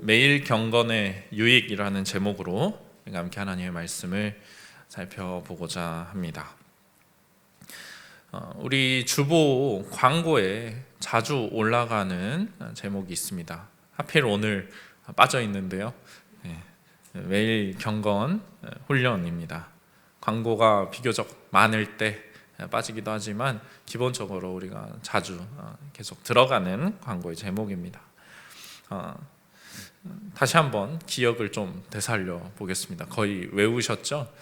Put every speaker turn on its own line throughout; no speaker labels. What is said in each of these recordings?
매일 경건의 유익이라는 제목으로 우리가 함께 하나님의 말씀을 살펴보고자 합니다. 우리 주보 광고에 자주 올라가는 제목이 있습니다. 하필 오늘 빠져 있는데요. 매일 경건 훈련입니다. 광고가 비교적 많을 때 빠지기도 하지만 기본적으로 우리가 자주 계속 들어가는 광고의 제목입니다. 다시 한번 기억을 좀 되살려 보겠습니다. 거의 외우셨죠?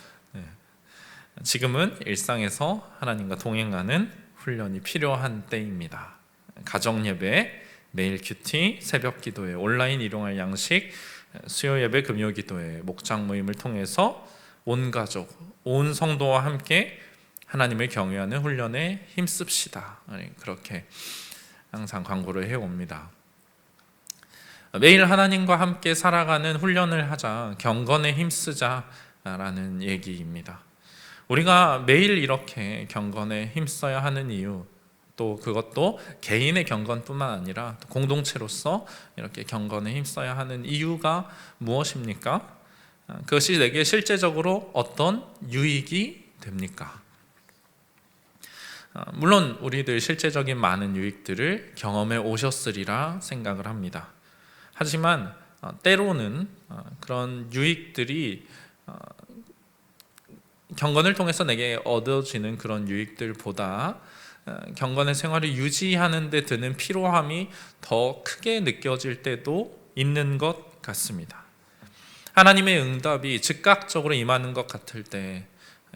지금은 일상에서 하나님과 동행하는 훈련이 필요한 때입니다. 가정예배, 매일 큐티, 새벽 기도회, 온라인 일용할 양식, 수요예배, 금요기도회, 목장 모임을 통해서 온 가족, 온 성도와 함께 하나님을 경외하는 훈련에 힘씁시다. 그렇게 항상 광고를 해옵니다. 매일 하나님과 함께 살아가는 훈련을 하자, 경건에 힘쓰자라는 얘기입니다. 우리가 매일 이렇게 경건에 힘써야 하는 이유, 또 그것도 개인의 경건뿐만 아니라 공동체로서 이렇게 경건에 힘써야 하는 이유가 무엇입니까? 그것이 내게 실제적으로 어떤 유익이 됩니까? 물론 우리들 실제적인 많은 유익들을 경험해 오셨으리라 생각을 합니다. 하지만 때로는 그런 유익들이 경건을 통해서 내게 얻어지는 그런 유익들보다 경건의 생활을 유지하는 데 드는 피로함이 더 크게 느껴질 때도 있는 것 같습니다. 하나님의 응답이 즉각적으로 임하는 것 같을 때,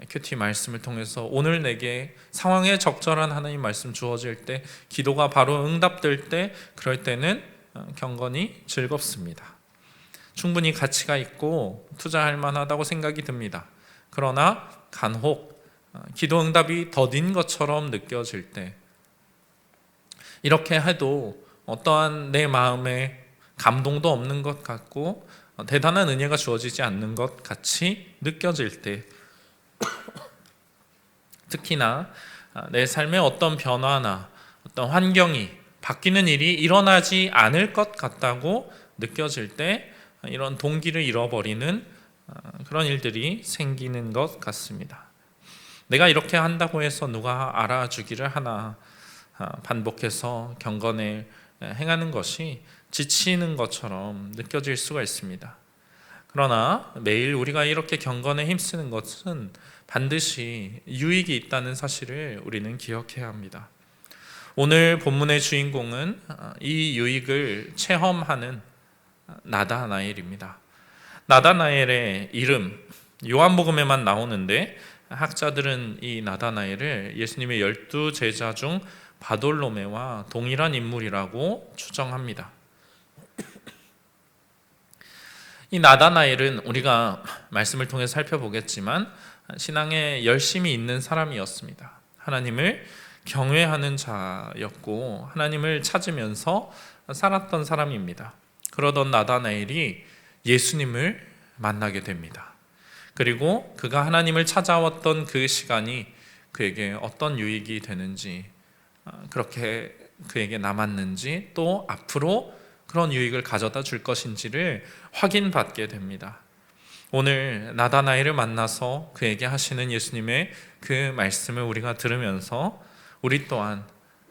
큐티 말씀을 통해서 오늘 내게 상황에 적절한 하나님 말씀 주어질 때, 기도가 바로 응답될 때, 그럴 때는 경건이 즐겁습니다. 충분히 가치가 있고 투자할 만하다고 생각이 듭니다. 그러나 간혹 기도 응답이 더딘 것처럼 느껴질 때, 이렇게 해도 어떠한 내 마음에 감동도 없는 것 같고 대단한 은혜가 주어지지 않는 것 같이 느껴질 때, 특히나 내 삶에 어떤 변화나 어떤 환경이 바뀌는 일이 일어나지 않을 것 같다고 느껴질 때, 이런 동기를 잃어버리는 그런 일들이 생기는 것 같습니다. 내가 이렇게 한다고 해서 누가 알아주기를 하나, 반복해서 경건을 행하는 것이 지치는 것처럼 느껴질 수가 있습니다. 그러나 매일 우리가 이렇게 경건에 힘쓰는 것은 반드시 유익이 있다는 사실을 우리는 기억해야 합니다. 오늘 본문의 주인공은 이 유익을 체험하는 나다나엘입니다. 나다나엘의 이름, 요한복음에만 나오는데 학자들은 이 나다나엘을 예수님의 12제자 중 바돌로메와 동일한 인물이라고 추정합니다. 이 나다나엘은 우리가 말씀을 통해 살펴보겠지만 신앙에 열심히 있는 사람이었습니다. 하나님을 경외하는 자였고 하나님을 찾으면서 살았던 사람입니다. 그러던 나다나엘이 예수님을 만나게 됩니다. 그리고 그가 하나님을 찾아왔던 그 시간이 그에게 어떤 유익이 되는지, 그렇게 그에게 남았는지, 또 앞으로 그런 유익을 가져다 줄 것인지를 확인받게 됩니다. 오늘 나다나엘을 만나서 그에게 하시는 예수님의 그 말씀을 우리가 들으면서 우리 또한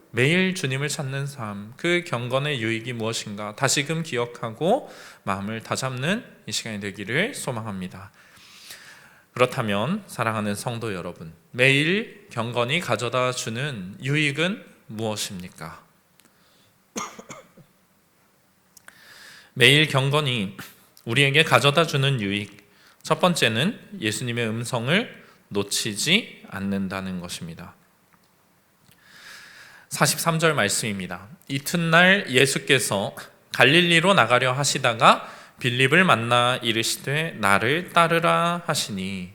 매일 주님을 찾는 삶, 그 경건의 유익이 무엇인가 다시금 기억하고 마음을 다잡는 이 시간이 되기를 소망합니다. 그렇다면 사랑하는 성도 여러분, 매일 경건이 가져다 주는 유익은 무엇입니까? 매일 경건이 우리에게 가져다 주는 유익, 첫 번째는 예수님의 음성을 놓치지 않는다는 것입니다. 43절 말씀입니다. 이튿날 예수께서 갈릴리로 나가려 하시다가 빌립을 만나 이르시되 나를 따르라 하시니,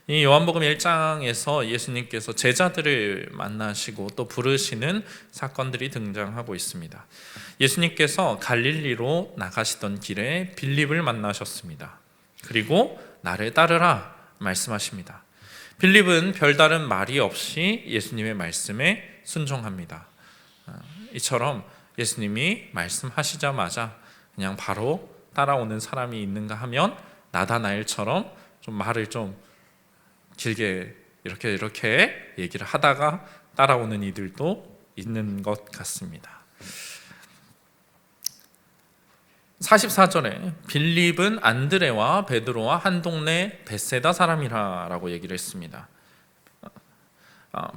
이 요한복음 1장에서 예수님께서 제자들을 만나시고 또 부르시는 사건들이 등장하고 있습니다. 예수님께서 갈릴리로 나가시던 길에 빌립을 만나셨습니다. 그리고 나를 따르라 말씀하십니다. 빌립은 별다른 말이 없이 예수님의 말씀에 순종합니다. 이처럼 예수님이 말씀하시자마자 그냥 바로 따라오는 사람이 있는가 하면 나다나엘처럼 좀 말을 좀 길게 이렇게 얘기를 하다가 따라오는 이들도 있는 것 같습니다. 44절에 빌립은 안드레와 베드로와 한 동네 벳세다 사람이라고 얘기를 했습니다.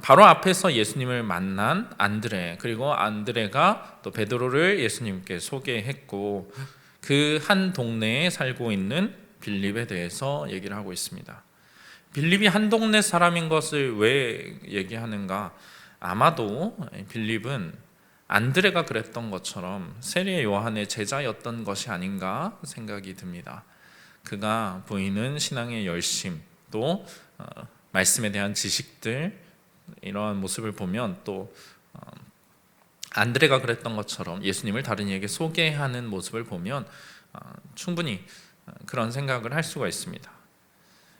바로 앞에서 예수님을 만난 안드레, 그리고 안드레가 또 베드로를 예수님께 소개했고 그 한 동네에 살고 있는 빌립에 대해서 얘기를 하고 있습니다. 빌립이 한 동네 사람인 것을 왜 얘기하는가? 아마도 빌립은 안드레가 그랬던 것처럼 세례 요한의 제자였던 것이 아닌가 생각이 듭니다. 그가 보이는 신앙의 열심, 또 말씀에 대한 지식들, 이러한 모습을 보면 또 안드레가 그랬던 것처럼 예수님을 다른 이에게 소개하는 모습을 보면 충분히 그런 생각을 할 수가 있습니다.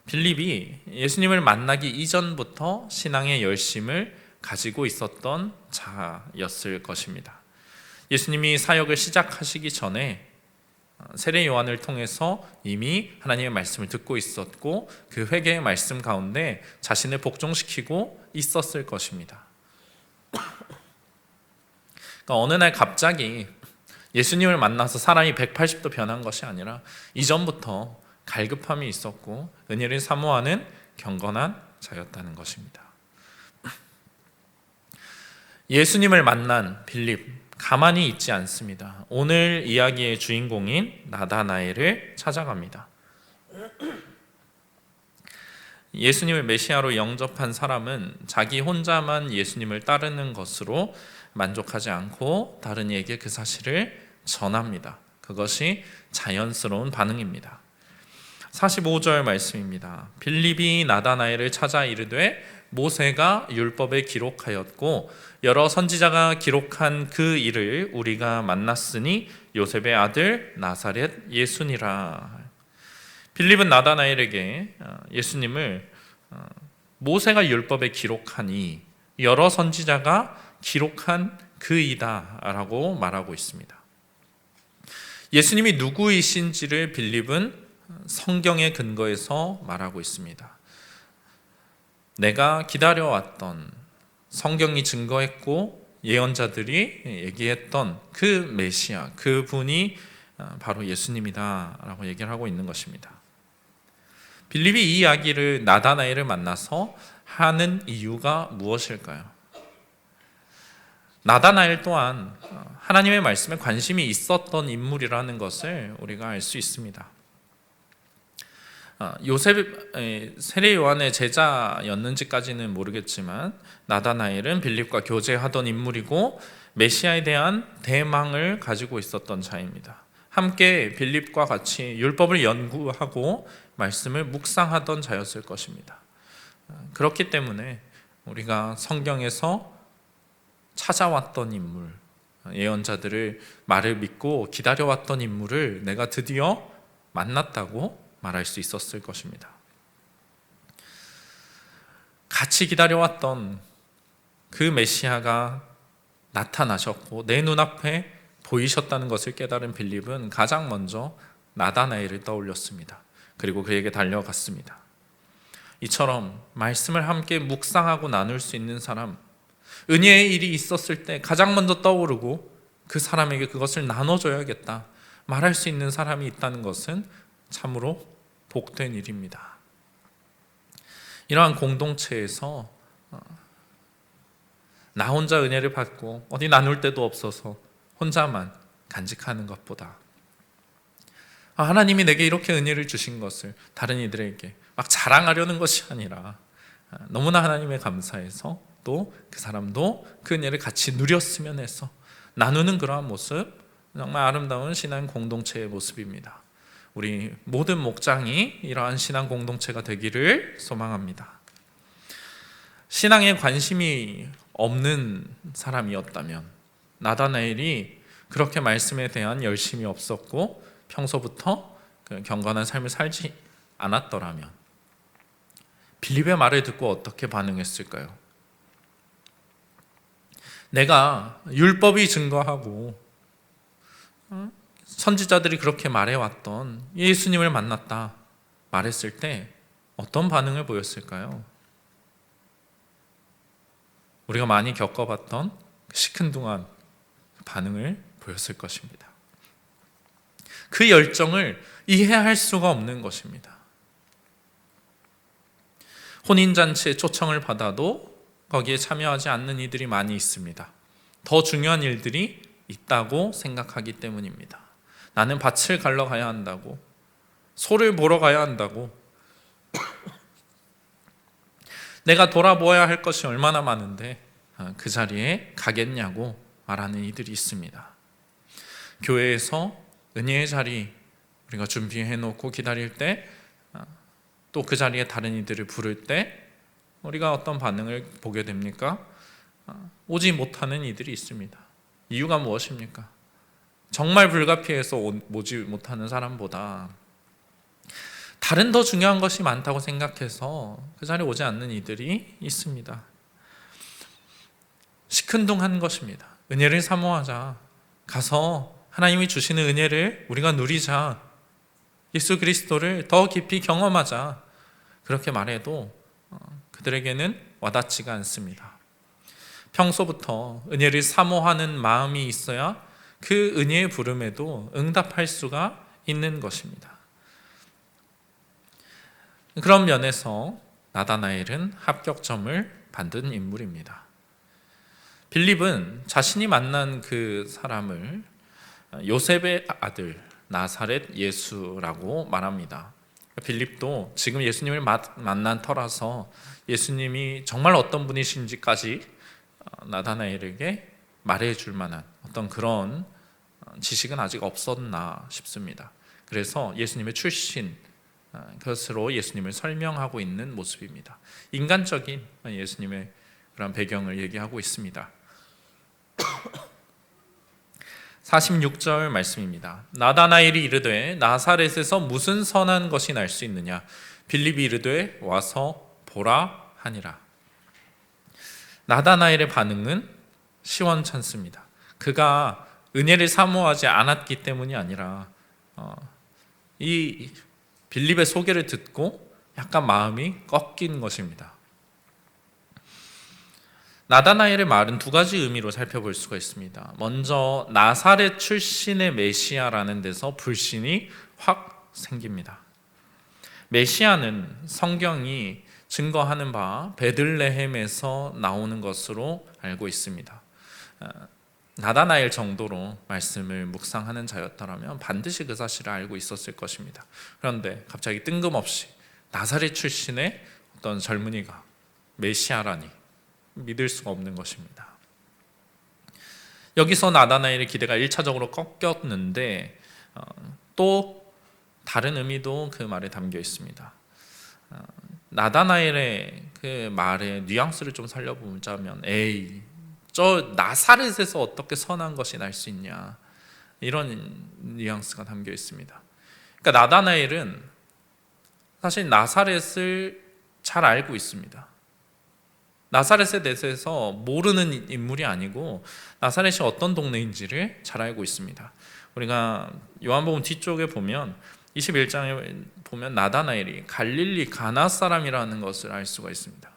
빌립이 예수님을 만나기 이전부터 신앙의 열심을 가지고 있었던 자였을 것입니다. 예수님이 사역을 시작하시기 전에 세례 요한을 통해서 이미 하나님의 말씀을 듣고 있었고 그 회개의 말씀 가운데 자신을 복종시키고 있었을 것입니다. 그러니까 어느 날 갑자기 예수님을 만나서 사람이 180도 변한 것이 아니라 이전부터 갈급함이 있었고 은혜를 사모하는 경건한 자였다는 것입니다. 예수님을 만난 빌립 가만히 있지 않습니다. 오늘 이야기의 주인공인 나다나엘을 찾아갑니다. 예수님을 메시아로 영접한 사람은 자기 혼자만 예수님을 따르는 것으로 만족하지 않고 다른 이에게 그 사실을 전합니다. 그것이 자연스러운 반응입니다. 45절 말씀입니다. 빌립이 나다나엘을 찾아 이르되 모세가 율법에 기록하였고 여러 선지자가 기록한 그 일을 우리가 만났으니 요셉의 아들 나사렛 예수니라. 빌립은 나다나엘에게 예수님을 모세가 율법에 기록하니 여러 선지자가 기록한 그이다라고 말하고 있습니다. 예수님이 누구이신지를 빌립은 성경의 근거에서 말하고 있습니다. 내가 기다려왔던, 성경이 증거했고 예언자들이 얘기했던 그 메시아, 그분이 바로 예수님이다 라고 얘기를 하고 있는 것입니다. 빌립이 이 이야기를 나다나엘을 만나서 하는 이유가 무엇일까요? 나다나엘 또한 하나님의 말씀에 관심이 있었던 인물이라는 것을 우리가 알 수 있습니다. 요셉 세례 요한의 제자였는지까지는 모르겠지만 나다나엘은 빌립과 교제하던 인물이고 메시아에 대한 대망을 가지고 있었던 자입니다. 함께 빌립과 같이 율법을 연구하고 말씀을 묵상하던 자였을 것입니다. 그렇기 때문에 우리가 성경에서 찾아왔던 인물, 예언자들을 말을 믿고 기다려왔던 인물을 내가 드디어 만났다고 말할 수 있었을 것입니다. 같이 기다려왔던 그 메시아가 나타나셨고 내 눈앞에 보이셨다는 것을 깨달은 빌립은 가장 먼저 나다나엘을 떠올렸습니다. 그리고 그에게 달려갔습니다. 이처럼 말씀을 함께 묵상하고 나눌 수 있는 사람, 은혜의 일이 있었을 때 가장 먼저 떠오르고 그 사람에게 그것을 나눠줘야겠다 말할 수 있는 사람이 있다는 것은 참으로 복된 일입니다. 이러한 공동체에서 나 혼자 은혜를 받고 어디 나눌 데도 없어서 혼자만 간직하는 것보다 하나님이 내게 이렇게 은혜를 주신 것을 다른 이들에게 막 자랑하려는 것이 아니라 너무나 하나님에 감사해서 또 그 사람도 그 은혜를 같이 누렸으면 해서 나누는 그러한 모습, 정말 아름다운 신앙 공동체의 모습입니다. 우리 모든 목장이 이러한 신앙 공동체가 되기를 소망합니다. 신앙에 관심이 없는 사람이었다면, 나다나엘이 그렇게 말씀에 대한 열심이 없었고 평소부터 경건한 삶을 살지 않았더라면 빌립의 말을 듣고 어떻게 반응했을까요? 내가 율법이 증거하고 선지자들이 그렇게 말해왔던 예수님을 만났다 말했을 때 어떤 반응을 보였을까요? 우리가 많이 겪어봤던 시큰둥한 반응을 보였을 것입니다. 그 열정을 이해할 수가 없는 것입니다. 혼인잔치에 초청을 받아도 거기에 참여하지 않는 이들이 많이 있습니다. 더 중요한 일들이 있다고 생각하기 때문입니다. 나는 밭을 갈러 가야 한다고, 소를 보러 가야 한다고, 내가 돌아보아야 할 것이 얼마나 많은데 그 자리에 가겠냐고 말하는 이들이 있습니다. 교회에서 은혜의 자리 우리가 준비해 놓고 기다릴 때, 또 그 자리에 다른 이들을 부를 때 우리가 어떤 반응을 보게 됩니까? 오지 못하는 이들이 있습니다. 이유가 무엇입니까? 정말 불가피해서 오지 못하는 사람보다 다른 더 중요한 것이 많다고 생각해서 그 자리에 오지 않는 이들이 있습니다. 시큰둥한 것입니다. 은혜를 사모하자. 가서 하나님이 주시는 은혜를 우리가 누리자. 예수 그리스도를 더 깊이 경험하자. 그렇게 말해도 그들에게는 와닿지가 않습니다. 평소부터 은혜를 사모하는 마음이 있어야 그 은혜의 부름에도 응답할 수가 있는 것입니다. 그런 면에서 나다나엘은 합격점을 받은 인물입니다. 빌립은 자신이 만난 그 사람을 요셉의 아들 나사렛 예수라고 말합니다. 빌립도 지금 예수님을 만난 터라서 예수님이 정말 어떤 분이신지까지 나다나엘에게 말해줄 만한 어떤 그런 지식은 아직 없었나 싶습니다. 그래서 예수님의 출신, 그것으로 예수님을 설명하고 있는 모습입니다. 인간적인 예수님의 그런 배경을 얘기하고 있습니다. 46절 말씀입니다. 나다나엘이 이르되 나사렛에서 무슨 선한 것이 날 수 있느냐? 빌립이 이르되 와서 보라 하니라. 나다나엘의 반응은 시원찮습니다. 그가 은혜를 사모하지 않았기 때문이 아니라 이 빌립의 소개를 듣고 약간 마음이 꺾인 것입니다. 나다나엘의 말은 두 가지 의미로 살펴볼 수가 있습니다. 먼저 나사렛 출신의 메시아라는 데서 불신이 확 생깁니다. 메시아는 성경이 증거하는 바 베들레헴에서 나오는 것으로 알고 있습니다. 나다나엘 정도로 말씀을 묵상하는 자였더라면 반드시 그 사실을 알고 있었을 것입니다. 그런데 갑자기 뜬금없이 나사렛 출신의 어떤 젊은이가 메시아라니 믿을 수가 없는 것입니다. 여기서 나다나엘의 기대가 1차적으로 꺾였는데 또 다른 의미도 그 말에 담겨 있습니다. 나다나엘의 그 말의 뉘앙스를 좀 살려보자면 에이, 저 나사렛에서 어떻게 선한 것이 날 수 있냐, 이런 뉘앙스가 담겨 있습니다. 그러니까 나다나엘은 사실 나사렛을 잘 알고 있습니다. 나사렛에 대해서 모르는 인물이 아니고 나사렛이 어떤 동네인지를 잘 알고 있습니다. 우리가 요한복음 뒤쪽에 보면 21장에 보면 나다나엘이 갈릴리 가나 사람이라는 것을 알 수가 있습니다.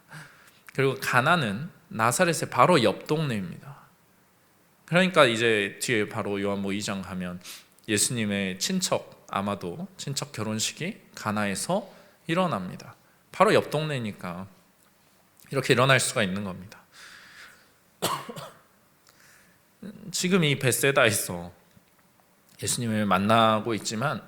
그리고 가나는 나사렛의 바로 옆 동네입니다. 그러니까 이제 뒤에 바로 요한복음 2장 가면 예수님의 친척, 아마도 친척 결혼식이 가나에서 일어납니다. 바로 옆 동네니까 이렇게 일어날 수가 있는 겁니다. 지금 이 벳세다에서 예수님을 만나고 있지만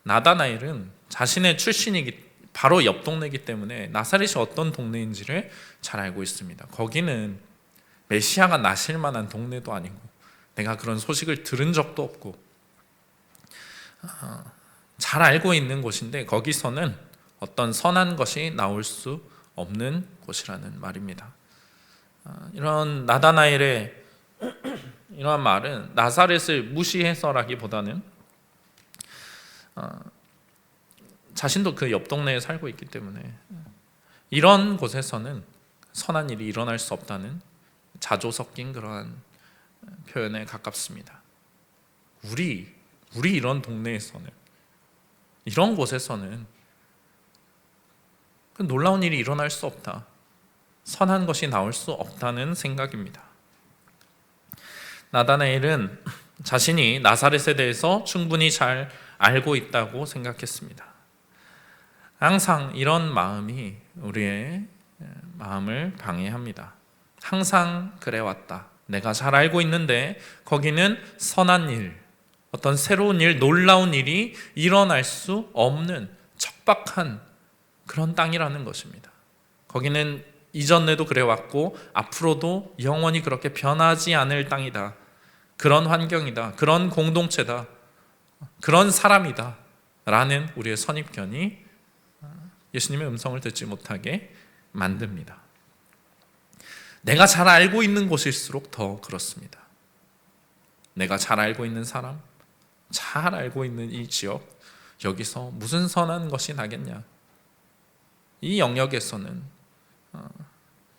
나다나엘은 자신의 출신이기 바로 옆 동네이기 때문에 나사렛이 어떤 동네인지를 잘 알고 있습니다. 거기는 메시아가 나실 만한 동네도 아니고 내가 그런 소식을 들은 적도 없고 잘 알고 있는 곳인데 거기서는 어떤 선한 것이 나올 수 없는 곳이라는 말입니다. 이런 나다나엘의 이러한 말은 나사렛을 무시해서라기보다는 자신도 그 옆 동네에 살고 있기 때문에 이런 곳에서는 선한 일이 일어날 수 없다는 자조 섞인 그러한 표현에 가깝습니다. 우리 이런 동네에서는, 이런 곳에서는 그 놀라운 일이 일어날 수 없다, 선한 것이 나올 수 없다는 생각입니다. 나다나엘은 자신이 나사렛에 대해서 충분히 잘 알고 있다고 생각했습니다. 항상 이런 마음이 우리의 마음을 방해합니다. 항상 그래왔다. 내가 잘 알고 있는데 거기는 선한 일, 어떤 새로운 일, 놀라운 일이 일어날 수 없는 척박한 그런 땅이라는 것입니다. 거기는 이전에도 그래왔고 앞으로도 영원히 그렇게 변하지 않을 땅이다. 그런 환경이다. 그런 공동체다. 그런 사람이다. 라는 우리의 선입견이 예수님의 음성을 듣지 못하게 만듭니다. 내가 잘 알고 있는 곳일수록 더 그렇습니다. 내가 잘 알고 있는 사람, 잘 알고 있는 이 지역, 여기서 무슨 선한 것이 나겠냐? 이 영역에서는,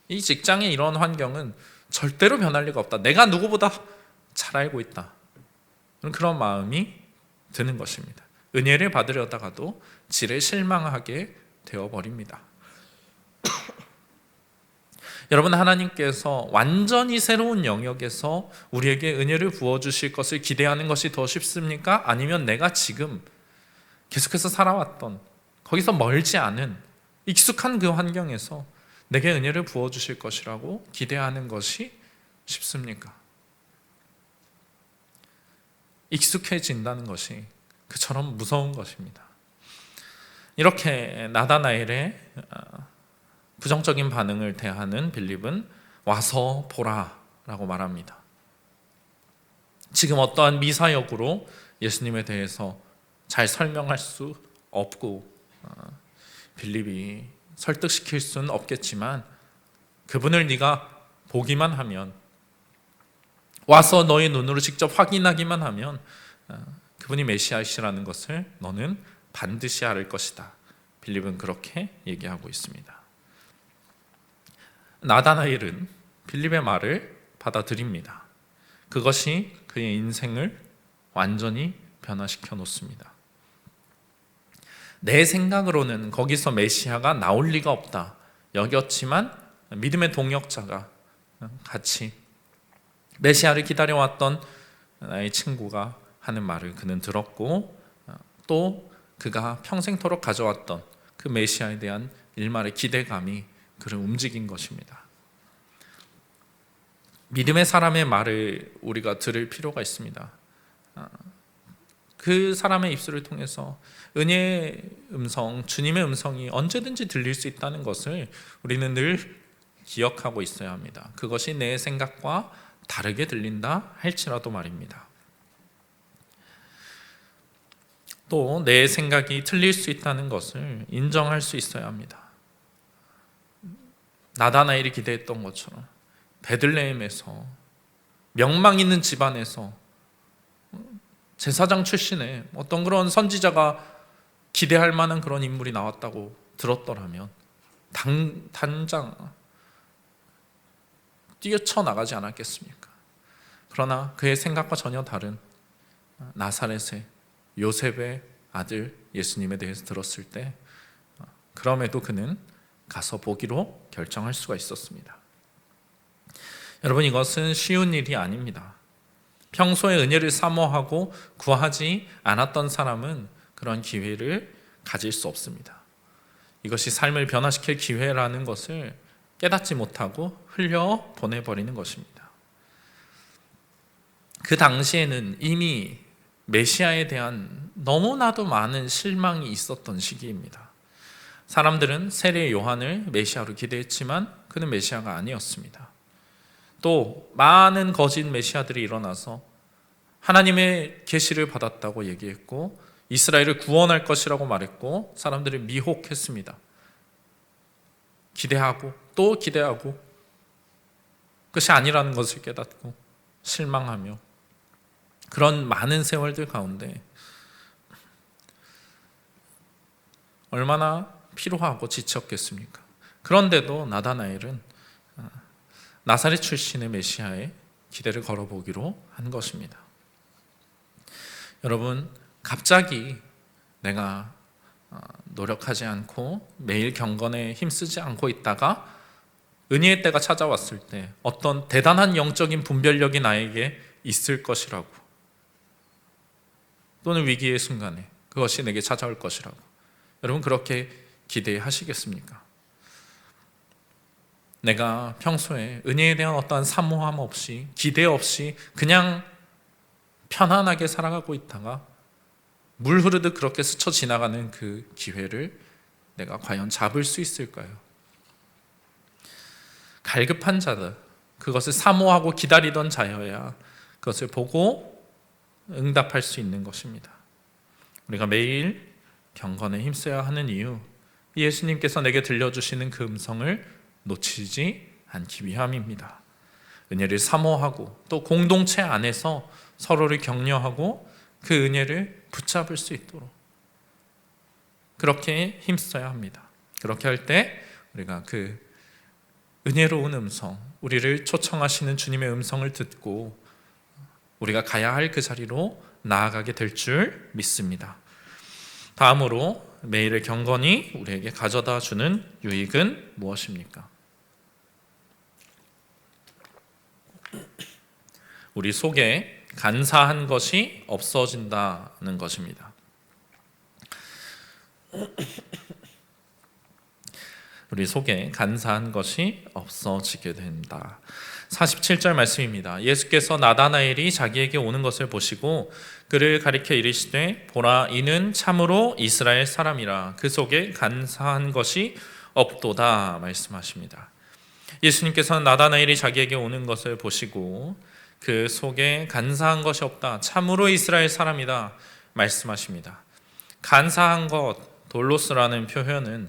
이 직장의 이런 환경은 절대로 변할 리가 없다. 내가 누구보다 잘 알고 있다. 그런 마음이 드는 것입니다. 은혜를 받으려다가도 지레 실망하게 되어버립니다. 여러분, 하나님께서 완전히 새로운 영역에서 우리에게 은혜를 부어주실 것을 기대하는 것이 더 쉽습니까? 아니면 내가 지금 계속해서 살아왔던, 거기서 멀지 않은 익숙한 그 환경에서 내게 은혜를 부어주실 것이라고 기대하는 것이 쉽습니까? 익숙해진다는 것이 그처럼 무서운 것입니다. 이렇게 나다나엘의 부정적인 반응을 대하는 빌립은 와서 보라 라고 말합니다. 지금 어떠한 미사역으로 예수님에 대해서 잘 설명할 수 없고 빌립이 설득시킬 수는 없겠지만 그분을 네가 보기만 하면, 와서 너의 눈으로 직접 확인하기만 하면 그분이 메시아이시라는 것을 너는 반드시 알을 것이다. 빌립은 그렇게 얘기하고 있습니다. 나다나엘은 빌립의 말을 받아들입니다. 그것이 그의 인생을 완전히 변화시켜 놓습니다. 내 생각으로는 거기서 메시아가 나올 리가 없다 여겼지만, 믿음의 동역자가 같이 메시아를 기다려왔던 나의 친구가 하는 말을 그는 들었고, 또 그가 평생토록 가져왔던 그 메시아에 대한 일말의 기대감이 그를 움직인 것입니다. 믿음의 사람의 말을 우리가 들을 필요가 있습니다. 그 사람의 입술을 통해서 은혜의 음성, 주님의 음성이 언제든지 들릴 수 있다는 것을 우리는 늘 기억하고 있어야 합니다. 그것이 내 생각과 다르게 들린다 할지라도 말입니다. 또 내 생각이 틀릴 수 있다는 것을 인정할 수 있어야 합니다. 나다나엘이 기대했던 것처럼 베들레헴에서 명망 있는 집안에서 제사장 출신의 어떤 그런 선지자가 기대할 만한 그런 인물이 나왔다고 들었더라면 당장 뛰쳐나가지 않았겠습니까? 그러나 그의 생각과 전혀 다른 나사렛의 요셉의 아들 예수님에 대해서 들었을 때 그럼에도 그는 가서 보기로 결정할 수가 있었습니다. 여러분, 이것은 쉬운 일이 아닙니다. 평소에 은혜를 사모하고 구하지 않았던 사람은 그런 기회를 가질 수 없습니다. 이것이 삶을 변화시킬 기회라는 것을 깨닫지 못하고 흘려 보내버리는 것입니다. 그 당시에는 이미 메시아에 대한 너무나도 많은 실망이 있었던 시기입니다. 사람들은 세례 요한을 메시아로 기대했지만 그는 메시아가 아니었습니다. 또 많은 거짓 메시아들이 일어나서 하나님의 계시를 받았다고 얘기했고 이스라엘을 구원할 것이라고 말했고 사람들을 미혹했습니다. 기대하고 또 기대하고 그것이 아니라는 것을 깨닫고 실망하며 그런 많은 세월들 가운데 얼마나 피로하고 지쳤겠습니까? 그런데도 나다나엘은 나사렛 출신의 메시아에 기대를 걸어보기로 한 것입니다. 여러분, 갑자기 내가 노력하지 않고 매일 경건에 힘쓰지 않고 있다가 은혜의 때가 찾아왔을 때 어떤 대단한 영적인 분별력이 나에게 있을 것이라고, 또는 위기의 순간에 그것이 내게 찾아올 것이라고 여러분 그렇게 기대하시겠습니까? 내가 평소에 은혜에 대한 어떠한 사모함 없이 기대 없이 그냥 편안하게 살아가고 있다가 물 흐르듯 그렇게 스쳐 지나가는 그 기회를 내가 과연 잡을 수 있을까요? 갈급한 자들, 그것을 사모하고 기다리던 자여야 그것을 보고 응답할 수 있는 것입니다. 우리가 매일 경건에 힘써야 하는 이유, 예수님께서 내게 들려주시는 그 음성을 놓치지 않기 위함입니다. 은혜를 사모하고 또 공동체 안에서 서로를 격려하고 그 은혜를 붙잡을 수 있도록 그렇게 힘써야 합니다. 그렇게 할 때 우리가 그 은혜로운 음성, 우리를 초청하시는 주님의 음성을 듣고 우리가 가야 할 그 자리로 나아가게 될 줄 믿습니다. 다음으로 매일의 경건이 우리에게 가져다 주는 유익은 무엇입니까? 우리 속에 간사한 것이 없어진다는 것입니다. 우리 속에 간사한 것이 없어지게 된다. 47절 말씀입니다. 예수께서 나다나엘이 자기에게 오는 것을 보시고 그를 가리켜 이르시되 보라 이는 참으로 이스라엘 사람이라 그 속에 간사한 것이 없도다 말씀하십니다. 예수님께서는 나다나엘이 자기에게 오는 것을 보시고 그 속에 간사한 것이 없다, 참으로 이스라엘 사람이다 말씀하십니다. 간사한 것, 돌로스라는 표현은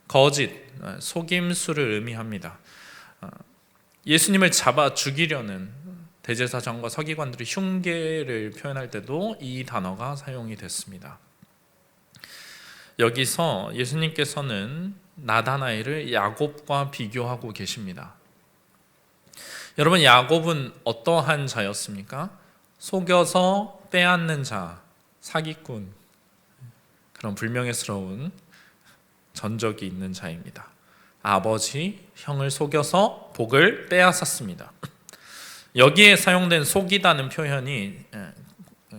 거짓, 속임수를 의미합니다. 예수님을 잡아 죽이려는 대제사장과 서기관들의 흉계를 표현할 때도 이 단어가 사용이 됐습니다. 여기서 예수님께서는 나다나엘을 야곱과 비교하고 계십니다. 여러분, 야곱은 어떠한 자였습니까? 속여서 빼앗는 자, 사기꾼, 그런 불명예스러운 전적이 있는 자입니다. 아버지, 형을 속여서 복을 빼앗았습니다. 여기에 사용된 속이다는 표현이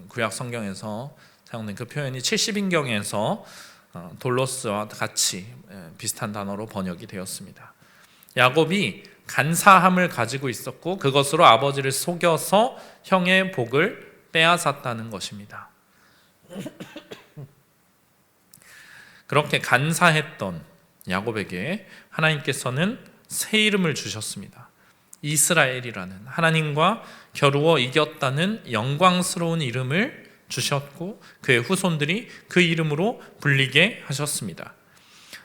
구약 성경에서 사용된 그 표현이 70인경에서 돌로스와 같이 비슷한 단어로 번역이 되었습니다. 야곱이 간사함을 가지고 있었고 그것으로 아버지를 속여서 형의 복을 빼앗았다는 것입니다. 그렇게 간사했던 야곱에게 하나님께서는 새 이름을 주셨습니다. 이스라엘이라는, 하나님과 겨루어 이겼다는 영광스러운 이름을 주셨고 그의 후손들이 그 이름으로 불리게 하셨습니다.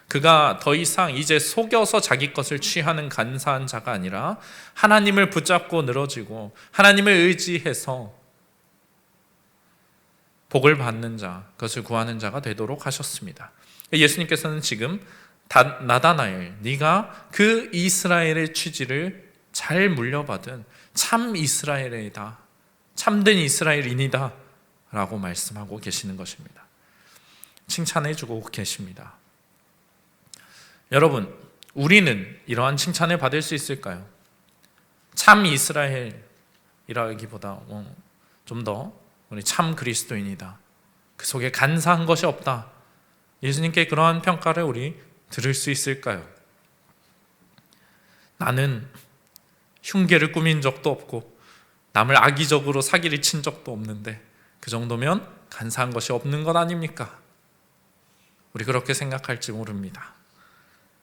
그가 더 이상 이제 속여서 자기 것을 취하는 간사한 자가 아니라 하나님을 붙잡고 늘어지고 하나님을 의지해서 복을 받는 자, 그것을 구하는 자가 되도록 하셨습니다. 예수님께서는 지금 나다나엘, 네가 그 이스라엘의 취지를 잘 물려받은 참 이스라엘이다, 참된 이스라엘인이다 라고 말씀하고 계시는 것입니다. 칭찬해주고 계십니다. 여러분, 우리는 이러한 칭찬을 받을 수 있을까요? 참 이스라엘이라기보다 좀 더 우리 참 그리스도인이다, 그 속에 간사한 것이 없다, 예수님께 그러한 평가를 우리 들을 수 있을까요? 나는 흉계를 꾸민 적도 없고 남을 악의적으로 사기를 친 적도 없는데 그 정도면 간사한 것이 없는 것 아닙니까? 우리 그렇게 생각할지 모릅니다.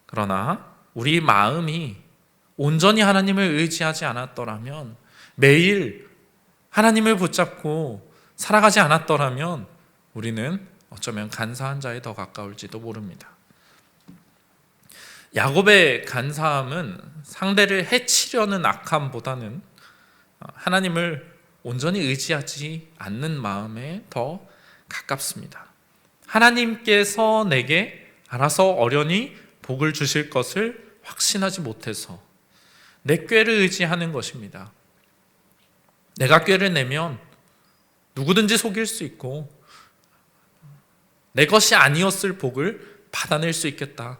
그러나 우리 마음이 온전히 하나님을 의지하지 않았더라면, 매일 하나님을 붙잡고 살아가지 않았더라면 우리는 어쩌면 간사한 자에 더 가까울지도 모릅니다. 야곱의 간사함은 상대를 해치려는 악함보다는 하나님을 온전히 의지하지 않는 마음에 더 가깝습니다. 하나님께서 내게 알아서 어련히 복을 주실 것을 확신하지 못해서 내 꾀를 의지하는 것입니다. 내가 꾀를 내면 누구든지 속일 수 있고 내 것이 아니었을 복을 받아낼 수 있겠다.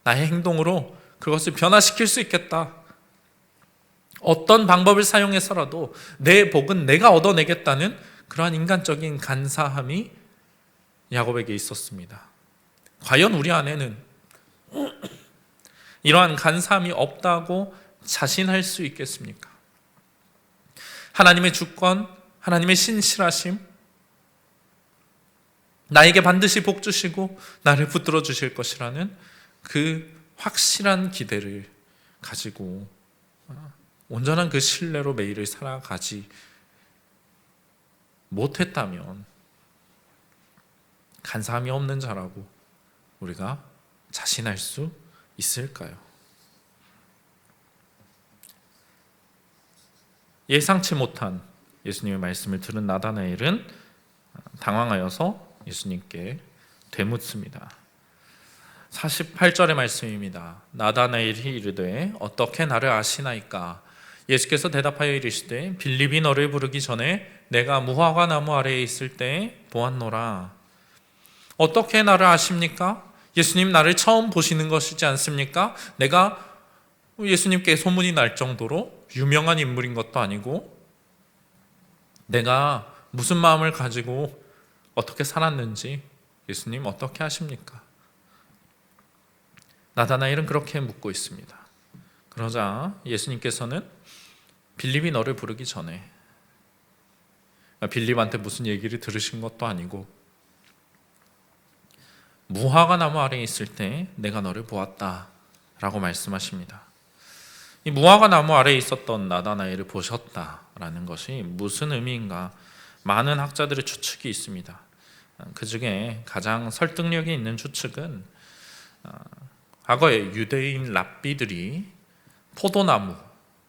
나의 행동으로 그것을 변화시킬 수 있겠다. 어떤 방법을 사용해서라도 내 복은 내가 얻어내겠다는 그러한 인간적인 간사함이 야곱에게 있었습니다. 과연 우리 안에는 이러한 간사함이 없다고 자신할 수 있겠습니까? 하나님의 주권, 하나님의 신실하심, 나에게 반드시 복 주시고 나를 붙들어 주실 것이라는 그 확실한 기대를 가지고 온전한 그 신뢰로 매일을 살아가지 못했다면 간사함이 없는 자라고 우리가 자신할 수 있을까요? 예상치 못한 예수님의 말씀을 들은 나다나엘은 당황하여서 예수님께 되묻습니다. 48절의 말씀입니다. 나다나엘이 이르되 어떻게 나를 아시나이까? 예수께서 대답하여 이르시되 빌립이 너를 부르기 전에 내가 무화과 나무 아래에 있을 때 보았노라. 어떻게 나를 아십니까? 예수님 나를 처음 보시는 것이지 않습니까? 내가 예수님께 소문이 날 정도로 유명한 인물인 것도 아니고 내가 무슨 마음을 가지고 어떻게 살았는지 예수님 어떻게 아십니까? 나다나엘은 그렇게 묻고 있습니다. 그러자 예수님께서는 빌립이 너를 부르기 전에, 빌립한테 무슨 얘기를 들으신 것도 아니고 무화과 나무 아래에 있을 때 내가 너를 보았다 라고 말씀하십니다. 이 무화과 나무 아래에 있었던 나다나엘을 보셨다라는 것이 무슨 의미인가? 많은 학자들의 추측이 있습니다. 그 중에 가장 설득력이 있는 추측은 과거에 유대인 랍비들이 포도나무,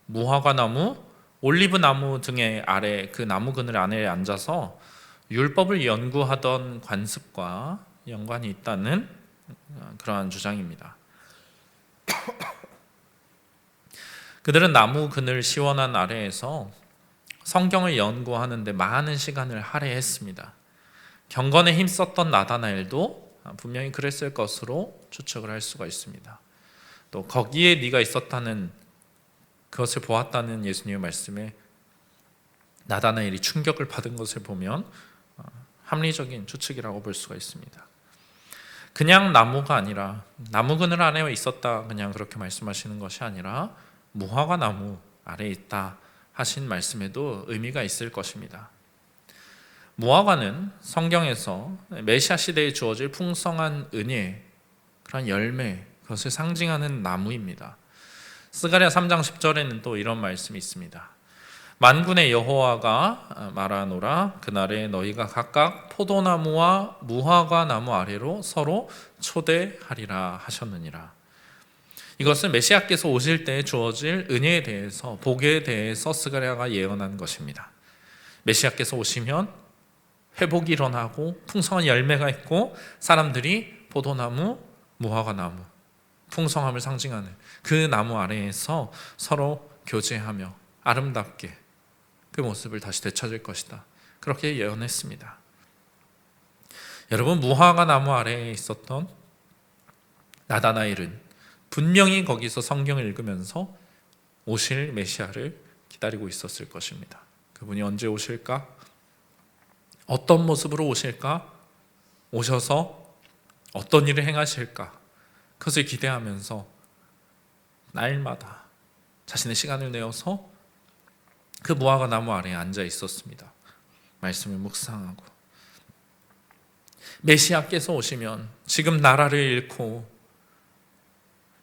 무화과나무, 올리브나무 등의 아래 그 나무 그늘 안에 앉아서 율법을 연구하던 관습과 연관이 있다는 그러한 주장입니다. 그들은 나무 그늘 시원한 아래에서 성경을 연구하는데 많은 시간을 할애했습니다. 경건에 힘썼던 나다나엘도 분명히 그랬을 것으로 추측을 할 수가 있습니다. 또 거기에 네가 있었다는, 그것을 보았다는 예수님의 말씀에 나다나엘이 충격을 받은 것을 보면 합리적인 추측이라고 볼 수가 있습니다. 그냥 나무가 아니라 나무 그늘 안에 있었다 그냥 그렇게 말씀하시는 것이 아니라 무화과 나무 아래에 있다 하신 말씀에도 의미가 있을 것입니다. 무화과는 성경에서 메시아 시대에 주어질 풍성한 은혜, 그런 열매, 그것을 상징하는 나무입니다. 스가랴 3장 10절에는 또 이런 말씀이 있습니다. 만군의 여호와가 말하노라 그날에 너희가 각각 포도나무와 무화과 나무 아래로 서로 초대하리라 하셨느니라. 이것은 메시아께서 오실 때 주어질 은혜에 대해서, 복에 대해서 스가랴가 예언한 것입니다. 메시아께서 오시면 회복이 일어나고 풍성한 열매가 있고 사람들이 포도나무, 무화과나무, 풍성함을 상징하는 그 나무 아래에서 서로 교제하며 아름답게 그 모습을 다시 되찾을 것이다. 그렇게 예언했습니다. 여러분, 무화과 나무 아래에 있었던 나다나엘은 분명히 거기서 성경을 읽으면서 오실 메시아를 기다리고 있었을 것입니다. 그분이 언제 오실까? 어떤 모습으로 오실까? 오셔서 어떤 일을 행하실까? 그것을 기대하면서 날마다 자신의 시간을 내어서 그 무화과 나무 아래에 앉아 있었습니다. 말씀을 묵상하고 메시아께서 오시면 지금 나라를 잃고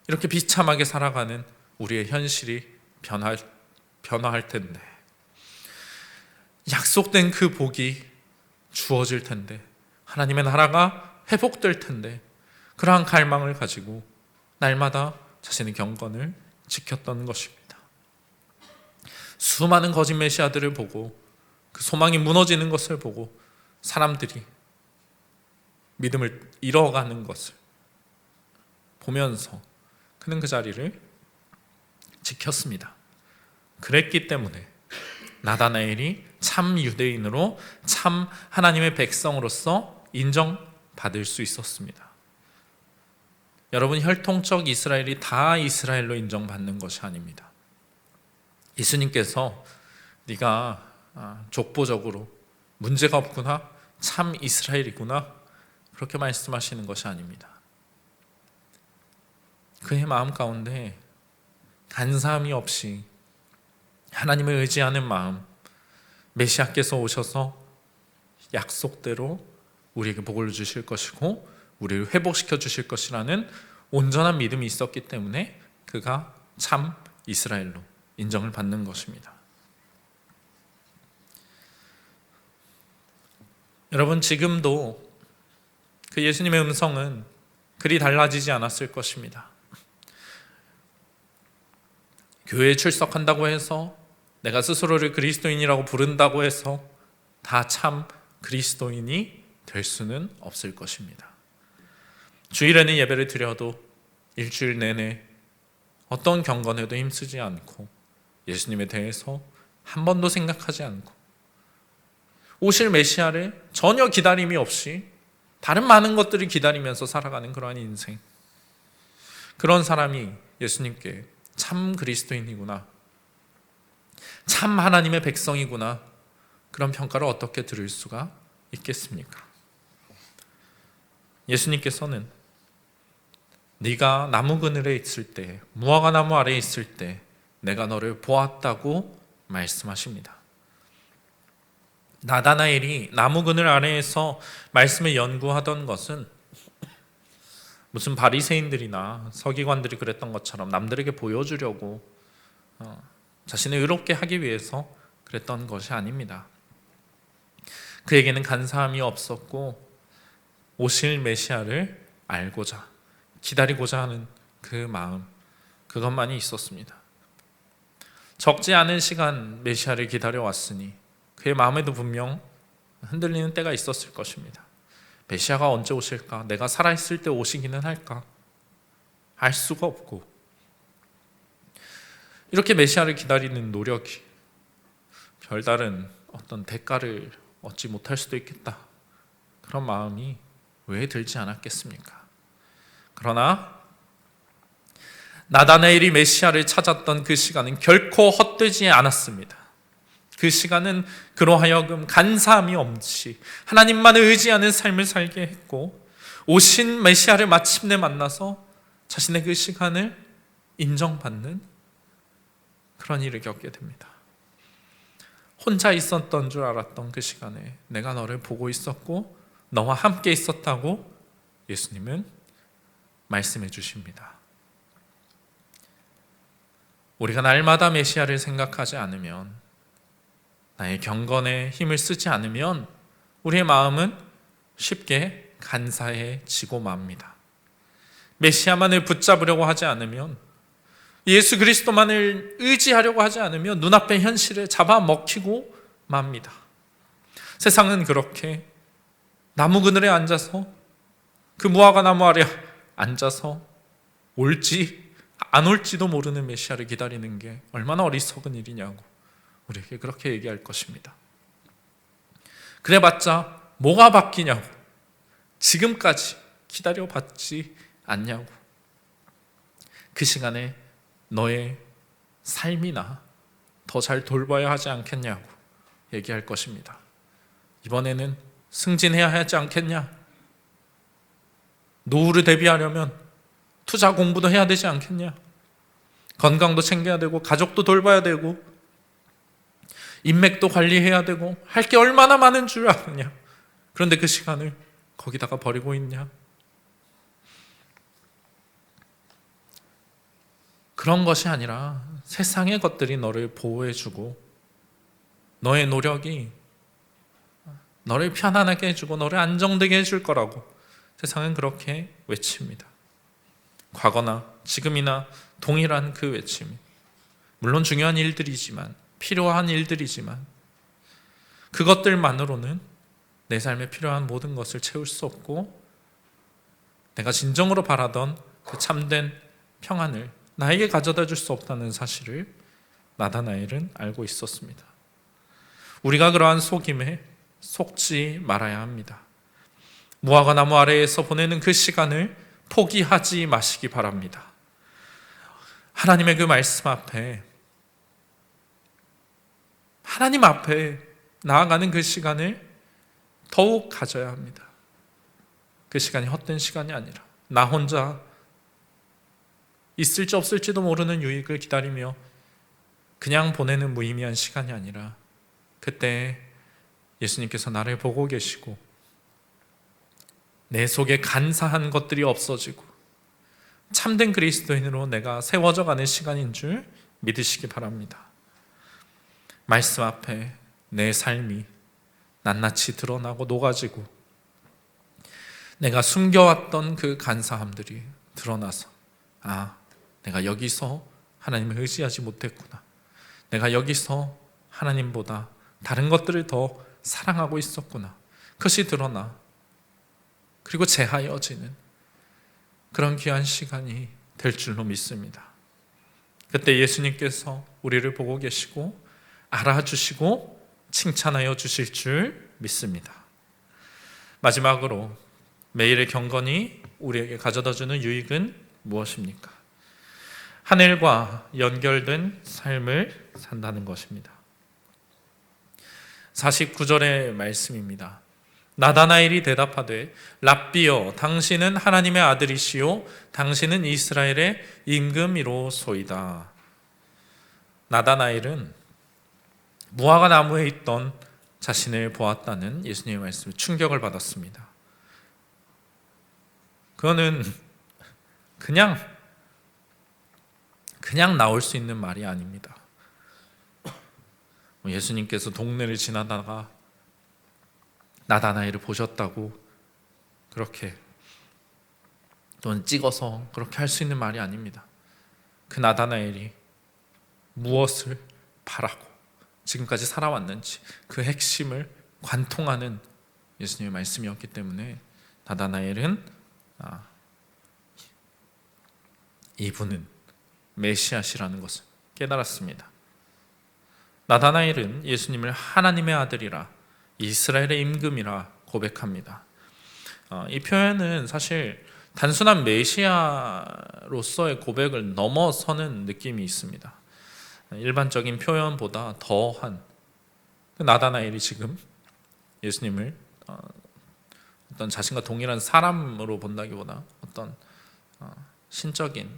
이렇게 비참하게 살아가는 우리의 현실이 변화할 텐데, 약속된 그 복이 주어질 텐데, 하나님의 나라가 회복될 텐데, 그러한 갈망을 가지고 날마다 자신의 경건을 지켰던 것입니다. 수많은 거짓 메시아들을 보고 그 소망이 무너지는 것을 보고 사람들이 믿음을 잃어가는 것을 보면서 그는 그 자리를 지켰습니다. 그랬기 때문에 나다나엘이 참 유대인으로 참 하나님의 백성으로서 인정받을 수 있었습니다. 여러분, 혈통적 이스라엘이 다 이스라엘로 인정받는 것이 아닙니다. 예수님께서 네가 족보적으로 문제가 없구나, 참 이스라엘이구나, 그렇게 말씀하시는 것이 아닙니다. 그의 마음 가운데 간사함이 없이 하나님을 의지하는 마음, 메시아께서 오셔서 약속대로 우리에게 복을 주실 것이고 우리를 회복시켜 주실 것이라는 온전한 믿음이 있었기 때문에 그가 참 이스라엘로 인정을 받는 것입니다. 여러분, 지금도 그 예수님의 음성은 그리 달라지지 않았을 것입니다. 교회에 출석한다고 해서, 내가 스스로를 그리스도인이라고 부른다고 해서 다 참 그리스도인이 될 수는 없을 것입니다. 주일에는 예배를 드려도 일주일 내내 어떤 경건에도 힘쓰지 않고 예수님에 대해서 한 번도 생각하지 않고 오실 메시아를 전혀 기다림이 없이 다른 많은 것들을 기다리면서 살아가는 그러한 인생, 그런 사람이 예수님께 참 그리스도인이구나, 참 하나님의 백성이구나, 그런 평가를 어떻게 들을 수가 있겠습니까? 예수님께서는 네가 나무 그늘에 있을 때, 무화과 나무 아래에 있을 때 내가 너를 보았다고 말씀하십니다. 나다나엘이 나무 그늘 아래에서 말씀을 연구하던 것은 무슨 바리새인들이나 서기관들이 그랬던 것처럼 남들에게 보여주려고 자신을 의롭게 하기 위해서 그랬던 것이 아닙니다. 그에게는 간사함이 없었고 오실 메시아를 알고자, 기다리고자 하는 그 마음, 그것만이 있었습니다. 적지 않은 시간 메시아를 기다려왔으니 그의 마음에도 분명 흔들리는 때가 있었을 것입니다. 메시아가 언제 오실까? 내가 살아있을 때 오시기는 할까? 알 수가 없고, 이렇게 메시아를 기다리는 노력이 별다른 어떤 대가를 얻지 못할 수도 있겠다, 그런 마음이 왜 들지 않았겠습니까? 그러나 나다나엘이 메시아를 찾았던 그 시간은 결코 헛되지 않았습니다. 그 시간은 그로 하여금 간사함이 없이 하나님만을 의지하는 삶을 살게 했고, 오신 메시아를 마침내 만나서 자신의 그 시간을 인정받는 그런 일을 겪게 됩니다. 혼자 있었던 줄 알았던 그 시간에 내가 너를 보고 있었고 너와 함께 있었다고 예수님은 말씀해 주십니다. 우리가 날마다 메시아를 생각하지 않으면, 나의 경건에 힘을 쓰지 않으면 우리의 마음은 쉽게 간사해지고 맙니다. 메시아만을 붙잡으려고 하지 않으면, 예수 그리스도만을 의지하려고 하지 않으면 눈앞의 현실을 잡아먹히고 맙니다. 세상은 그렇게 나무 그늘에 앉아서, 그 무화과 나무 아래 앉아서 올지 안 올지도 모르는 메시아를 기다리는 게 얼마나 어리석은 일이냐고 우리에게 그렇게 얘기할 것입니다. 그래봤자 뭐가 바뀌냐고, 지금까지 기다려봤지 않냐고, 그 시간에 너의 삶이나 더 잘 돌봐야 하지 않겠냐고 얘기할 것입니다. 이번에는 승진해야 하지 않겠냐, 노후를 대비하려면 투자 공부도 해야 되지 않겠냐, 건강도 챙겨야 되고 가족도 돌봐야 되고 인맥도 관리해야 되고 할 게 얼마나 많은 줄 아느냐, 그런데 그 시간을 거기다가 버리고 있냐. 그런 것이 아니라 세상의 것들이 너를 보호해주고 너의 노력이 너를 편안하게 해주고 너를 안정되게 해줄 거라고 세상은 그렇게 외칩니다. 과거나 지금이나 동일한 그 외침, 물론 중요한 일들이지만, 필요한 일들이지만 그것들만으로는 내 삶에 필요한 모든 것을 채울 수 없고 내가 진정으로 바라던 그 참된 평안을 나에게 가져다 줄 수 없다는 사실을 나다나엘은 알고 있었습니다. 우리가 그러한 속임에 속지 말아야 합니다. 무화과 나무 아래에서 보내는 그 시간을 포기하지 마시기 바랍니다. 하나님의 그 말씀 앞에, 하나님 앞에 나아가는 그 시간을 더욱 가져야 합니다. 그 시간이 헛된 시간이 아니라 나 혼자 있을지 없을지도 모르는 유익을 기다리며 그냥 보내는 무의미한 시간이 아니라 그때 예수님께서 나를 보고 계시고 내 속에 간사한 것들이 없어지고 참된 그리스도인으로 내가 세워져 가는 시간인 줄 믿으시기 바랍니다. 말씀 앞에 내 삶이 낱낱이 드러나고 녹아지고 내가 숨겨왔던 그 간사함들이 드러나서 내가 여기서 하나님을 의지하지 못했구나. 내가 여기서 하나님보다 다른 것들을 더 사랑하고 있었구나. 그것이 드러나 그리고 제하여지는 그런 귀한 시간이 될 줄로 믿습니다. 그때 예수님께서 우리를 보고 계시고 알아주시고 칭찬하여 주실 줄 믿습니다. 마지막으로 매일의 경건이 우리에게 가져다주는 유익은 무엇입니까? 하늘과 연결된 삶을 산다는 것입니다. 49절의 말씀입니다. 나다나엘이 대답하되 랍비여 당신은 하나님의 아들이시요 당신은 이스라엘의 임금이로소이다. 나다나엘은 무화과 나무에 있던 자신을 보았다는 예수님의 말씀에 충격을 받았습니다. 그거는 그냥 나올 수 있는 말이 아닙니다. 예수님께서 동네를 지나다가 나다나엘을 보셨다고 그렇게 또는 찍어서 그렇게 할 수 있는 말이 아닙니다. 그 나다나엘이 무엇을 바라고 지금까지 살아왔는지 그 핵심을 관통하는 예수님의 말씀이었기 때문에 나다나엘은 이분은 메시아시라는 것을 깨달았습니다. 나다나엘은 예수님을 하나님의 아들이라 이스라엘의 임금이라 고백합니다. 이 표현은 사실 단순한 메시아로서의 고백을 넘어서는 느낌이 있습니다. 일반적인 표현보다 더한 나다나엘이 지금 예수님을 어떤 자신과 동일한 사람으로 본다기보다 어떤 신적인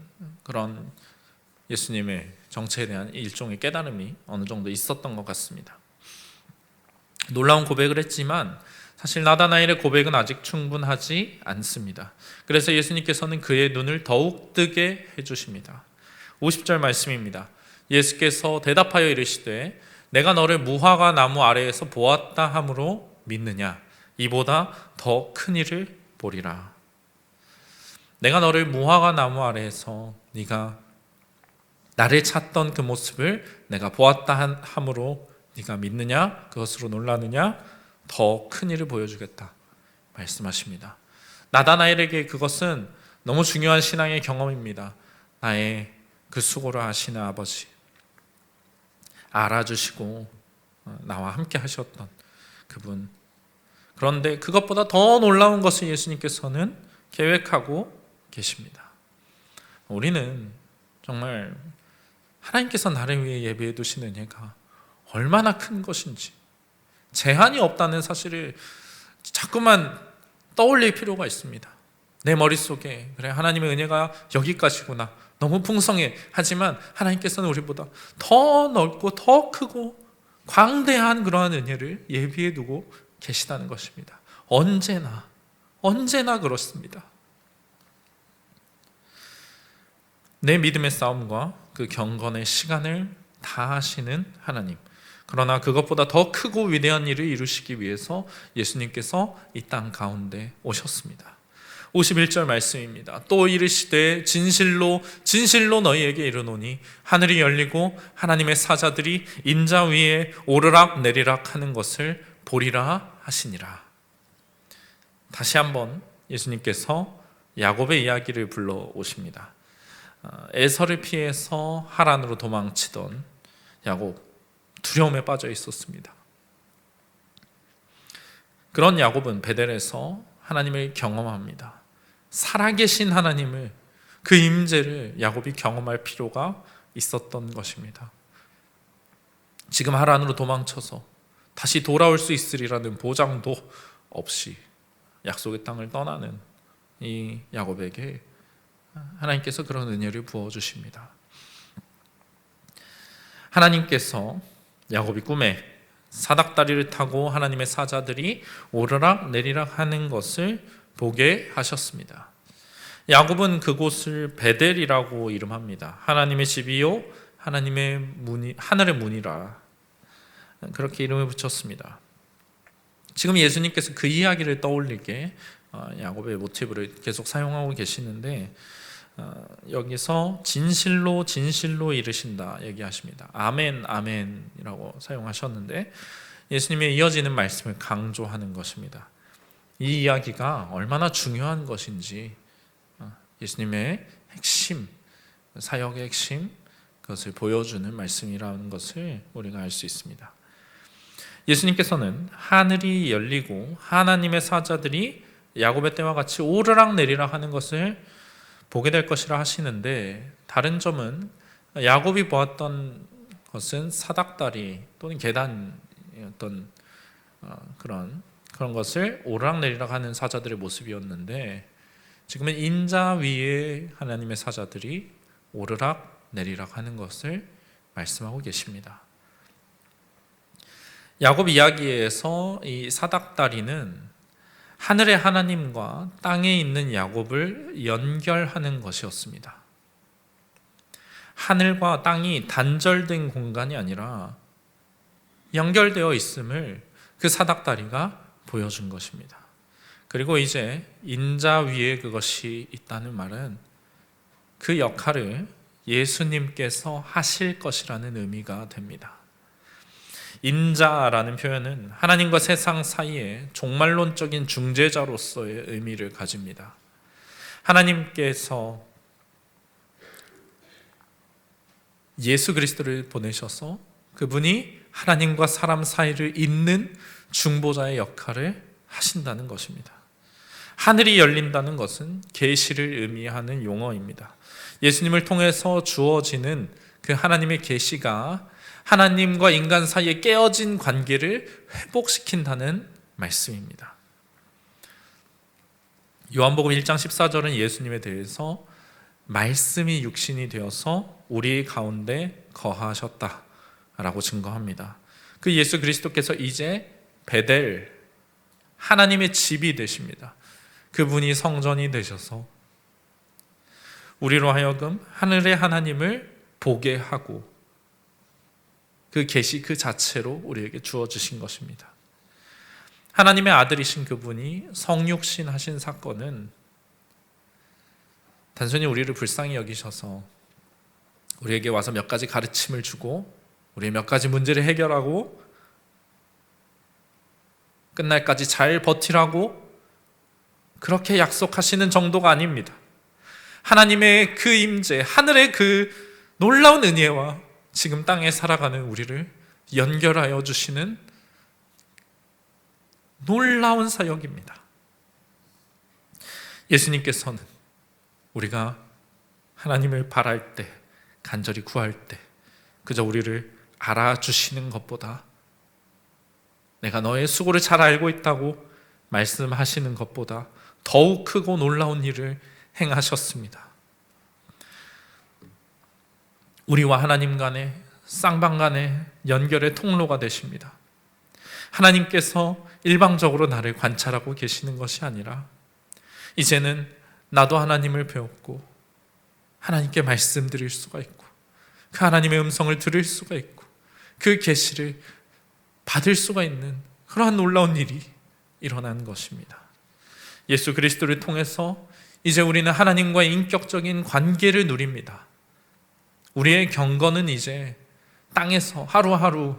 그런 예수님의 정체에 대한 일종의 깨달음이 어느 정도 있었던 것 같습니다. 놀라운 고백을 했지만 사실 나다나엘의 고백은 아직 충분하지 않습니다. 그래서 예수님께서는 그의 눈을 더욱 뜨게 해주십니다. 50절 말씀입니다. 예수께서 대답하여 이르시되 내가 너를 무화과 나무 아래에서 보았다 함으로 믿느냐? 이보다 더 큰 일을 보리라. 내가 너를 무화과 나무 아래에서 네가 나를 찾던 그 모습을 내가 보았다 함으로 네가 믿느냐? 그것으로 놀라느냐? 더 큰 일을 보여주겠다 말씀하십니다. 나다나엘에게 그것은 너무 중요한 신앙의 경험입니다. 나의 그 수고를 아시는 아버지, 알아주시고 나와 함께 하셨던 그분. 그런데 그것보다 더 놀라운 것을 예수님께서는 계획하고 계십니다. 우리는 정말 하나님께서 나를 위해 예비해 두신 은혜가 얼마나 큰 것인지, 제한이 없다는 사실을 자꾸만 떠올릴 필요가 있습니다. 내 머릿속에 그래 하나님의 은혜가 여기까지구나, 너무 풍성해. 하지만 하나님께서는 우리보다 더 넓고 더 크고 광대한 그러한 은혜를 예비해 두고 계시다는 것입니다. 언제나 그렇습니다. 내 믿음의 싸움과 그 경건의 시간을 다하시는 하나님, 그러나 그것보다 더 크고 위대한 일을 이루시기 위해서 예수님께서 이 땅 가운데 오셨습니다. 51절 말씀입니다. 또 이르시되 진실로 너희에게 이르노니 하늘이 열리고 하나님의 사자들이 인자 위에 오르락 내리락 하는 것을 보리라 하시니라. 다시 한번 예수님께서 야곱의 이야기를 불러오십니다. 에서를 피해서 하란으로 도망치던 야곱, 두려움에 빠져 있었습니다. 그런 야곱은 베델에서 하나님을 경험합니다. 살아계신 하나님을, 그 임재를 야곱이 경험할 필요가 있었던 것입니다. 지금 하란으로 도망쳐서 다시 돌아올 수 있으리라는 보장도 없이 약속의 땅을 떠나는 이 야곱에게 하나님께서 그런 은혜를 부어주십니다. 하나님께서 야곱이 꿈에 사닥다리를 타고 하나님의 사자들이 오르락 내리락 하는 것을 보게 하셨습니다. 야곱은 그곳을 베델이라고 이름합니다. 하나님의 집이요 하나님의 문이, 하늘의 문이라, 그렇게 이름을 붙였습니다. 지금 예수님께서 그 이야기를 떠올리게 야곱의 모티브를 계속 사용하고 계시는데, 여기서 진실로 진실로 이르신다 얘기하십니다. 아멘 아멘이라고 사용하셨는데, 예수님의 이어지는 말씀을 강조하는 것입니다. 이 이야기가 얼마나 중요한 것인지, 예수님의 핵심, 사역의 핵심, 그것을 보여주는 말씀이라는 것을 우리가 알 수 있습니다. 예수님께서는 하늘이 열리고 하나님의 사자들이 야곱의 때와 같이 오르락 내리락 하는 것을 보게 될 것이라 하시는데, 다른 점은 야곱이 보았던 것은 사닥다리 또는 계단이었던 그런 것을 오르락 내리락 하는 사자들의 모습이었는데, 지금은 인자 위에 하나님의 사자들이 오르락 내리락 하는 것을 말씀하고 계십니다. 야곱 이야기에서 이 사닥다리는 하늘의 하나님과 땅에 있는 야곱을 연결하는 것이었습니다. 하늘과 땅이 단절된 공간이 아니라 연결되어 있음을 그 사닥다리가 보여준 것입니다. 그리고 이제 인자 위에 그것이 있다는 말은 그 역할을 예수님께서 하실 것이라는 의미가 됩니다. 인자라는 표현은 하나님과 세상 사이에 종말론적인 중재자로서의 의미를 가집니다. 하나님께서 예수 그리스도를 보내셔서 그분이 하나님과 사람 사이를 잇는 중보자의 역할을 하신다는 것입니다. 하늘이 열린다는 것은 계시를 의미하는 용어입니다. 예수님을 통해서 주어지는 그 하나님의 계시가 하나님과 인간 사이에 깨어진 관계를 회복시킨다는 말씀입니다. 요한복음 1장 14절은 예수님에 대해서 말씀이 육신이 되어서 우리 가운데 거하셨다라고 증거합니다. 그 예수 그리스도께서 이제 베델, 하나님의 집이 되십니다. 그분이 성전이 되셔서 우리로 하여금 하늘의 하나님을 보게 하고 그 계시 그 자체로 우리에게 주어주신 것입니다. 하나님의 아들이신 그분이 성육신 하신 사건은 단순히 우리를 불쌍히 여기셔서 우리에게 와서 몇 가지 가르침을 주고 우리의 몇 가지 문제를 해결하고 끝날까지 잘 버티라고 그렇게 약속하시는 정도가 아닙니다. 하나님의 그 임재, 하늘의 그 놀라운 은혜와 지금 땅에 살아가는 우리를 연결하여 주시는 놀라운 사역입니다. 예수님께서는 우리가 하나님을 바랄 때, 간절히 구할 때 그저 우리를 알아주시는 것보다, 내가 너의 수고를 잘 알고 있다고 말씀하시는 것보다 더욱 크고 놀라운 일을 행하셨습니다. 우리와 하나님 간의 쌍방 간의 연결의 통로가 되십니다. 하나님께서 일방적으로 나를 관찰하고 계시는 것이 아니라 이제는 나도 하나님을 배웠고 하나님께 말씀드릴 수가 있고 그 하나님의 음성을 들을 수가 있고 그 계시를 받을 수가 있는 그러한 놀라운 일이 일어난 것입니다. 예수 그리스도를 통해서 이제 우리는 하나님과의 인격적인 관계를 누립니다. 우리의 경건은 이제 땅에서 하루하루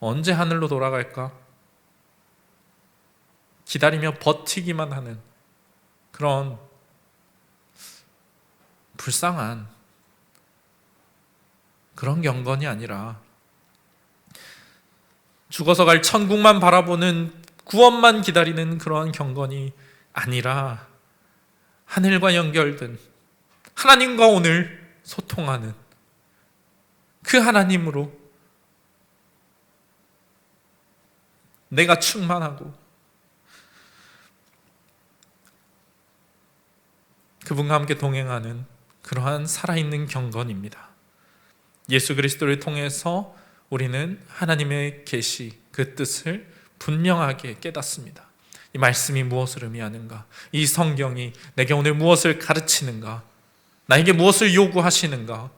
언제 하늘로 돌아갈까 기다리며 버티기만 하는 그런 불쌍한 그런 경건이 아니라 죽어서 갈 천국만 바라보는 구원만 기다리는 그러한 경건이 아니라 하늘과 연결된 하나님과 오늘 소통하는 그 하나님으로 내가 충만하고 그분과 함께 동행하는 그러한 살아있는 경건입니다. 예수 그리스도를 통해서 우리는 하나님의 계시, 그 뜻을 분명하게 깨닫습니다. 이 말씀이 무엇을 의미하는가? 이 성경이 내게 오늘 무엇을 가르치는가? 나에게 무엇을 요구하시는가?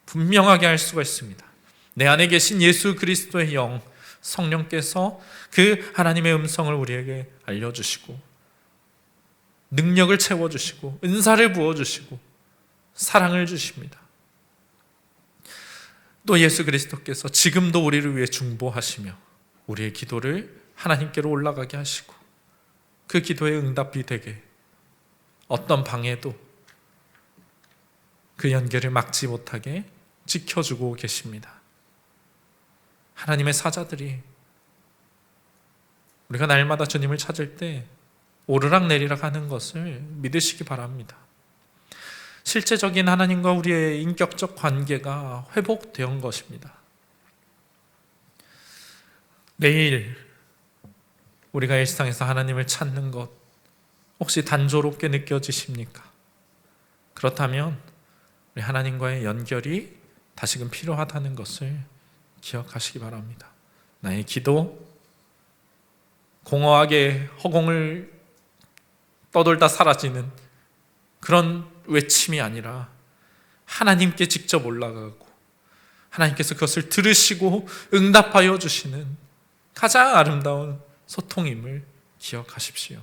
분명하게 알 수가 있습니다. 내 안에 계신 예수 그리스도의 영, 성령께서 그 하나님의 음성을 우리에게 알려주시고 능력을 채워주시고 은사를 부어주시고 사랑을 주십니다. 또 예수 그리스도께서 지금도 우리를 위해 중보하시며 우리의 기도를 하나님께로 올라가게 하시고 그 기도에 응답이 되게 어떤 방해도 그 연결을 막지 못하게 지켜주고 계십니다. 하나님의 사자들이 우리가 날마다 주님을 찾을 때 오르락 내리락 하는 것을 믿으시기 바랍니다. 실제적인 하나님과 우리의 인격적 관계가 회복된 것입니다. 매일 우리가 일상에서 하나님을 찾는 것 혹시 단조롭게 느껴지십니까? 그렇다면 우리 하나님과의 연결이 다시금 필요하다는 것을 기억하시기 바랍니다. 나의 기도 공허하게 허공을 떠돌다 사라지는 그런 외침이 아니라 하나님께 직접 올라가고 하나님께서 그것을 들으시고 응답하여 주시는 가장 아름다운 소통임을 기억하십시오.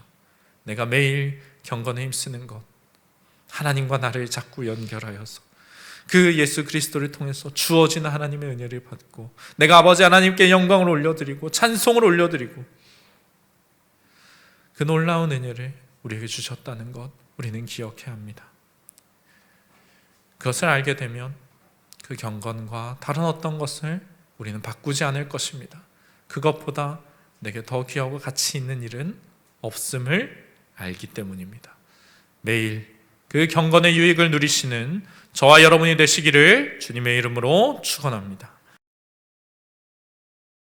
내가 매일 경건에 힘쓰는 것, 하나님과 나를 자꾸 연결하여서 그 예수 그리스도를 통해서 주어지는 하나님의 은혜를 받고 내가 아버지 하나님께 영광을 올려드리고 찬송을 올려드리고 그 놀라운 은혜를 우리에게 주셨다는 것 우리는 기억해야 합니다. 그것을 알게 되면 그 경건과 다른 어떤 것을 우리는 바꾸지 않을 것입니다. 그것보다 내게 더 귀하고 가치 있는 일은 없음을 알기 때문입니다. 매일 그 경건의 유익을 누리시는 저와 여러분이 되시기를 주님의 이름으로 축원합니다.